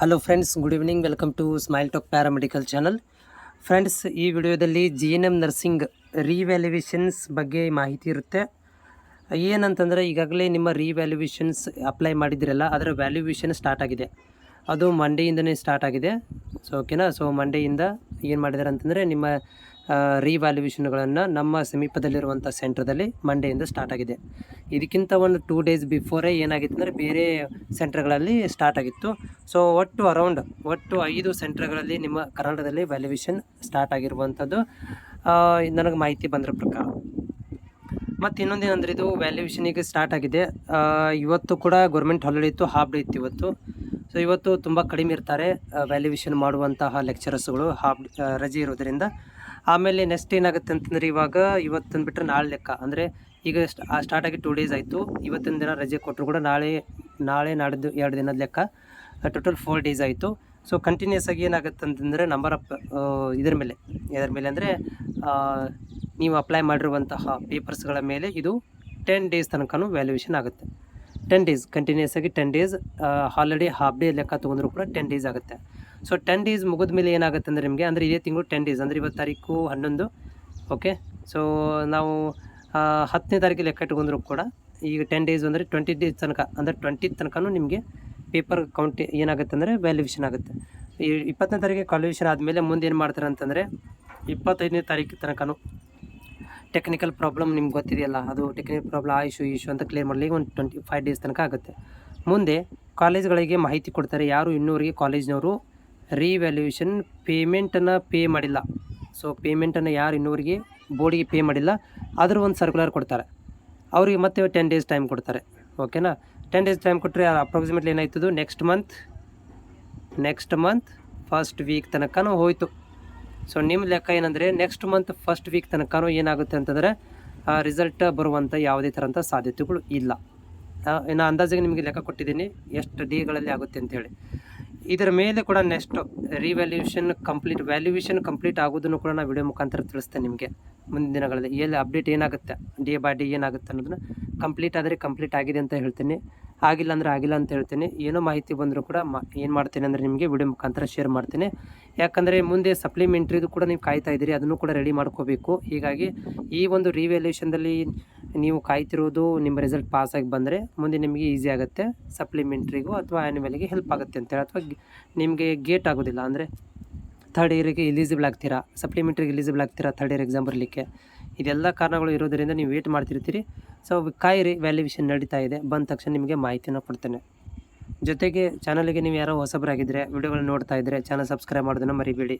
Hello friends, good evening. Welcome to Smile Talk paramedical channel. Friends, ಈ ವಿಡಿಯೋದಲ್ಲಿ GNM nursing ರಿವ್ಯಾಲ್ಯೂಯೇಷನ್ಸ್ ಬಗ್ಗೆ ಮಾಹಿತಿ ಇರುತ್ತೆ. ಏನಂತಂದರೆ, ಈಗಾಗಲೇ ನಿಮ್ಮ ರಿವ್ಯಾಲ್ಯೂಯೇಷನ್ಸ್ ಅಪ್ಲೈ ಮಾಡಿದಿರಲ್ಲ, ಅದರ ವ್ಯಾಲ್ಯೂಯೇಷನ್ ಸ್ಟಾರ್ಟ್ ಆಗಿದೆ. ಅದು ಮಂಡೆಯಿಂದನೇ ಸ್ಟಾರ್ಟ್ ಆಗಿದೆ. ಓಕೆನಾ. ಮಂಡೆಯಿಂದ ಏನು ಮಾಡಿದ್ದಾರೆ ಅಂತಂದರೆ, ನಿಮ್ಮ ರಿವ್ಯಾಲ್ಯೂಯೇಷನ್ಗಳನ್ನು ನಮ್ಮ ಸಮೀಪದಲ್ಲಿರುವಂಥ ಸೆಂಟ್ರದಲ್ಲಿ ಮಂಡೆಯಿಂದ ಸ್ಟಾರ್ಟ್ ಆಗಿದೆ. ಇದಕ್ಕಿಂತ ಒಂದು 2 ಡೇಸ್ ಬಿಫೋರೇ ಏನಾಗಿತ್ತು ಅಂದರೆ, ಬೇರೆ ಸೆಂಟ್ರ್ಗಳಲ್ಲಿ ಸ್ಟಾರ್ಟ್ ಆಗಿತ್ತು. ಒಟ್ಟು 5 ಸೆಂಟ್ರ್ಗಳಲ್ಲಿ ನಿಮ್ಮ ಕರ್ನಾಟಕದಲ್ಲಿ ವ್ಯಾಲ್ಯೂಯೇಷನ್ ಸ್ಟಾರ್ಟ್ ಆಗಿರುವಂಥದ್ದು ನನಗೆ ಮಾಹಿತಿ ಬಂದಿರೋ ಪ್ರಕಾರ. ಮತ್ತು ಇನ್ನೊಂದೇನೆಂದರೆ, ಇದು ವ್ಯಾಲ್ಯೂಯೇಷನಿಗೆ ಸ್ಟಾರ್ಟ್ ಆಗಿದೆ. ಇವತ್ತು ಕೂಡ ಗೌರ್ಮೆಂಟ್ ಹಾಲಿಡೇ ಇತ್ತು, ಹಾಫ್ ಡೇ ಇತ್ತು ಇವತ್ತು. ಇವತ್ತು ತುಂಬ ಕಡಿಮೆ ಇರ್ತಾರೆ ವ್ಯಾಲ್ಯೂಯೇಷನ್ ಮಾಡುವಂತಹ ಲೆಕ್ಚರರ್ಸ್ಗಳು, ರಜೆ ಇರೋದರಿಂದ. ಆಮೇಲೆ ನೆಕ್ಸ್ಟ್ ಏನಾಗುತ್ತೆ ಅಂತಂದರೆ, ಇವತ್ತು ಬಿಟ್ಟರೆ ನಾಳೆ ಲೆಕ್ಕ. ಅಂದರೆ ಈಗ ಸ್ಟಾರ್ಟ್ ಆಗಿ 2 ಡೇಸ್ ಆಯಿತು. ಇವತ್ತಿನ ದಿನ ರಜೆ ಕೊಟ್ಟರು ಕೂಡ ನಾಳೆ ನಾಡಿದ್ದು 2 ದಿನದ ಲೆಕ್ಕ, ಟೋಟಲ್ 4 ಡೇಸ್ ಆಯಿತು. ಕಂಟಿನ್ಯೂಸ್ ಆಗಿ ಏನಾಗುತ್ತೆ ಅಂತಂದರೆ, ನಂಬರ್ ಆಫ್ ಇದರ ಮೇಲೆ ಅಂದರೆ ನೀವು ಅಪ್ಲೈ ಮಾಡಿರುವಂತಹ ಪೇಪರ್ಸ್ಗಳ ಮೇಲೆ ಇದು 10 ಡೇಸ್ ತನಕನೂ ವ್ಯಾಲ್ಯೂಯೇಷನ್ ಆಗುತ್ತೆ. 10 ಡೇಸ್ ಕಂಟಿನ್ಯೂಸ್ ಆಗಿ 10 ಡೇಸ್, ಹಾಲಿಡೇ ಹಾಫ್ ಡೇ ಲೆಕ್ಕ ತೊಗೊಂಡ್ರು ಕೂಡ 10 ಡೇಸ್ ಆಗುತ್ತೆ. 10 ಡೇಸ್ ಮುಗಿದ ಮೇಲೆ ಏನಾಗುತ್ತೆ ಅಂದರೆ ನಿಮಗೆ, ಅಂದರೆ ಇದೇ ತಿಂಗಳು 10 ಡೇಸ್, ಅಂದರೆ ಇವತ್ತು ತಾರೀಕು 11. ಓಕೆ. ನಾವು 10ನೇ ತಾರೀಕು ಲೆಕ್ಕ ಇಟ್ಕೊಂಡ್ರು ಕೂಡ ಈಗ 10 ಡೇಸ್ ಅಂದರೆ 20 ಡೇಸ್ ತನಕ, ಅಂದರೆ 20 ತನಕನೂ ನಿಮಗೆ ಪೇಪರ್ ಕೌಂಟ್ ಏನಾಗುತ್ತೆ ಅಂದರೆ ವ್ಯಾಲ್ಯೂಯೇಷನ್ ಆಗುತ್ತೆ. ಈ 20ನೇ ತಾರೀಕಿಗೆ ವ್ಯಾಲ್ಯೂಯೇಷನ್ ಆದಮೇಲೆ ಮುಂದೆ ಏನು ಮಾಡ್ತಾರೆ ಅಂತಂದರೆ, 25ನೇ ತಾರೀಕು ತನಕನೂ ಟೆಕ್ನಿಕಲ್ ಪ್ರಾಬ್ಲಮ್ ನಿಮ್ಗೆ ಗೊತ್ತಿದೆಯಲ್ಲ, ಅದು ಟೆಕ್ನಿಕಲ್ ಪ್ರಾಬ್ಲಮ್ ಆ ಇಶ್ಯೂ ಅಂತ ಕ್ಲಿಯರ್ ಮಾಡಲಿಕ್ಕೆ ಒಂದು 25 ಡೇಸ್ ತನಕ ಆಗುತ್ತೆ. ಮುಂದೆ ಕಾಲೇಜ್ಗಳಿಗೆ ಮಾಹಿತಿ ಕೊಡ್ತಾರೆ, ಯಾರು ಇನ್ನೂವರೆಗೆ ಕಾಲೇಜ್ನವರು ರಿವ್ಯಾಲ್ಯೂಯೇಷನ್ ಪೇಮೆಂಟನ್ನು ಪೇ ಮಾಡಿಲ್ಲ. ಪೇಮೆಂಟನ್ನು ಯಾರು ಇನ್ನೂವರೆಗೆ ಬೋರ್ಡಿಗೆ ಪೇ ಮಾಡಿಲ್ಲ, ಅದರ ಒಂದು ಸರ್ಕ್ಯುಲರ್ ಕೊಡ್ತಾರೆ. ಅವರಿಗೆ ಮತ್ತೆ 10 ಡೇಸ್ ಟೈಮ್ ಕೊಡ್ತಾರೆ. ಓಕೆನಾ. 10 ಡೇಸ್ ಟೈಮ್ ಕೊಟ್ಟರೆ ಅಪ್ರಾಕ್ಸಿಮೇಟ್ಲಿ ಏನಾಯ್ತದು, ನೆಕ್ಸ್ಟ್ ಮಂತ್ ಫಸ್ಟ್ ವೀಕ್ ತನಕನೂ ಹೋಯಿತು. ನಿಮ್ಮ ಲೆಕ್ಕ ಏನಂದರೆ, ನೆಕ್ಸ್ಟ್ ಮಂತ್ ಫಸ್ಟ್ ವೀಕ್ ತನಕನೂ ಏನಾಗುತ್ತೆ ಅಂತಂದರೆ ರಿಸಲ್ಟ್ ಬರುವಂಥ ಯಾವುದೇ ಥರಂಥ ಸಾಧ್ಯತೆಗಳು ಇಲ್ಲ. ಇನ್ನು ಅಂದಾಜಿಗೆ ನಿಮಗೆ ಲೆಕ್ಕ ಕೊಟ್ಟಿದ್ದೀನಿ ಎಷ್ಟು ಡೇಗಳಲ್ಲಿ ಆಗುತ್ತೆ ಅಂತೇಳಿ. ಇದರ ಮೇಲೆ ಕೂಡ ನೆಕ್ಸ್ಟ್ ವ್ಯಾಲ್ಯೂಯೇಷನ್ ಕಂಪ್ಲೀಟ್ ಆಗೋದನ್ನು ಕೂಡ ನಾನು ವಿಡಿಯೋ ಮುಖಾಂತರ ತಿಳಿಸ್ತೇನೆ ನಿಮಗೆ ಮುಂದಿನ ದಿನಗಳಲ್ಲಿ. ಎಲ್ಲಿ ಅಪ್ಡೇಟ್ ಏನಾಗುತ್ತೆ, ಡೇ ಬೈ ಡೇ ಏನಾಗುತ್ತೆ ಅನ್ನೋದನ್ನು ಕಂಪ್ಲೀಟ್ ಆದರೆ ಕಂಪ್ಲೀಟ್ ಆಗಿದೆ ಅಂತ ಹೇಳ್ತೀನಿ, ಆಗಿಲ್ಲ ಅಂದರೆ ಆಗಿಲ್ಲ ಅಂತ ಹೇಳ್ತೀನಿ. ಏನೋ ಮಾಹಿತಿ ಬಂದರೂ ಕೂಡ ಏನು ಮಾಡ್ತೀನಿ ಅಂದರೆ ನಿಮಗೆ ವಿಡಿಯೋ ಮುಖಾಂತರ ಶೇರ್ ಮಾಡ್ತೀನಿ. ಯಾಕಂದರೆ ಮುಂದೆ ಸಪ್ಲಿಮೆಂಟ್ರಿದು ಕೂಡ ನೀವು ಕಾಯ್ತಾ ಇದ್ದೀರಿ, ಅದನ್ನು ಕೂಡ ರೆಡಿ ಮಾಡ್ಕೋಬೇಕು. ಹೀಗಾಗಿ ಈ ಒಂದು ರಿವ್ಯಾಲ್ಯೂಯೇಷನ್ದಲ್ಲಿ ನೀವು ಕಾಯ್ತಿರೋದು ನಿಮ್ಮ ರಿಸಲ್ಟ್ ಪಾಸಾಗಿ ಬಂದರೆ ಮುಂದೆ ನಿಮಗೆ ಈಸಿ ಆಗುತ್ತೆ, ಸಪ್ಲಿಮೆಂಟ್ರಿಗೂ ಅಥವಾ ಆ್ಯನ್ಯುವಲ್ಗೆ ಹೆಲ್ಪ್ ಆಗುತ್ತೆ ಅಂತೇಳಿ. ಅಥವಾ ನಿಮಗೆ ಗೇಟ್ ಆಗೋದಿಲ್ಲ, ಅಂದರೆ ಥರ್ಡ್ ಇಯರಿಗೆ ಎಲಿಜಿಬಲ್ ಆಗ್ತೀರಾ, ಸಪ್ಲಿಮೆಂಟ್ರಿಗೆ ಎಲಿಜಿಬಲ್ ಆಗ್ತೀರಾ ಥರ್ಡ್ ಇಯರ್ ಎಕ್ಸಾಮ್ ಬರಲಿಕ್ಕೆ. ಇದೆಲ್ಲ ಕಾರಣಗಳು ಇರೋದರಿಂದ ನೀವು ವೇಟ್ ಮಾಡ್ತಿರ್ತೀರಿ. ಕಾಯಿರಿ, ವ್ಯಾಲ್ಯೂಯೇಷನ್ ನಡೀತಾ ಇದೆ, ಬಂದ ತಕ್ಷಣ ನಿಮಗೆ ಮಾಹಿತಿನ ಕೊಡ್ತೇನೆ. ಜೊತೆಗೆ ಚಾನಲ್ಗೆ ನೀವು ಯಾರೋ ಹೊಸಬರಾಗಿದ್ದರೆ, ವಿಡಿಯೋಗಳನ್ನ ನೋಡ್ತಾ ಇದ್ದರೆ ಚಾನಲ್ ಸಬ್ಸ್ಕ್ರೈಬ್ ಮಾಡೋದನ್ನು ಮರಿಬೇಡಿ.